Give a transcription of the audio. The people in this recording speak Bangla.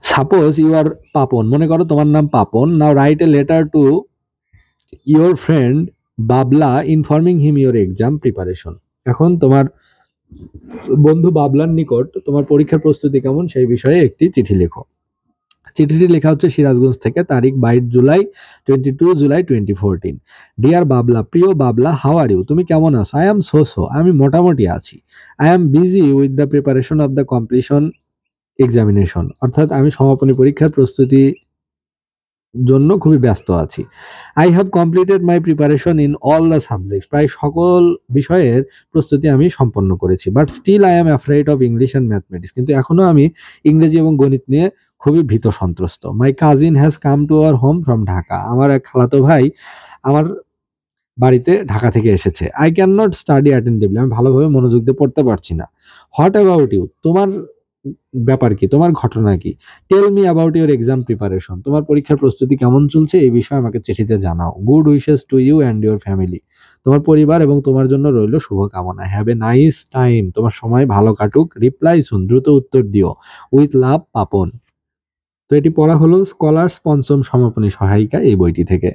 সাপোজ ইউ আর পাপন, মনে করো তোমার নাম Papon. Now write a letter to your friend Babla informing him your exam preparation. এখন তোমার বন্ধু বাবলার নিকট তোমার পরীক্ষার প্রস্তুতি কেমন সেই বিষয়ে একটি চিঠি লেখো। চিঠিটি লেখা হচ্ছে সিরাজগঞ্জ থেকে, তারিখ 22 জুলাই 2014। ডিয়ার বাবলা, প্রিয় বাবলা, হাউ আর ইউ, তুমি কেমন আছো? আই এম সো, আমি মোটামুটি আছি। I am busy with the preparation of the completion examination, অর্থাৎ আমি সমাপনী পরীক্ষার প্রস্তুতি জন্য খুবই ব্যস্ত আছি। I have completed my preparation in all the subject, প্রায় সকল বিষয়ের প্রস্তুতি আমি সম্পন্ন করেছি। But still I am afraid of English and mathematics, কিন্তু এখনো আমি ইংরেজি এবং গণিত নিয়ে খুবই ভীত সন্ত্রস্ত। My cousin has come to our home from Dhaka, আমার এক খালাতো ভাই আমার বাড়িতে ঢাকা থেকে এসেছে। I can not study attentively, আমি ভালোভাবে মনোযোগ দিয়ে পড়তে পারছি না। হোয়াট অ্যাবাউট ইউ, তোমার ব্যাপার কি, তোমার ঘটনা কি? Tell me about your exam preparation, তোমার পরীক্ষার প্রস্তুতি কেমন চলছে এই বিষয়ে আমাকে চিঠিতে জানাও। Good wishes to you and your family, তোমার পরিবার এবং তোমার জন্য রইল শুভকামনা। হ্যাভ এ নাইস টাইম, তোমার সময় ভালো কাটুক। রিপ্লাই সুন, দ্রুত উত্তর দিও। With love, Papon. তো এটি পড়া হলো স্কলার্স পঞ্চম সমাপনী সহায়িকা এই বইটি থেকে।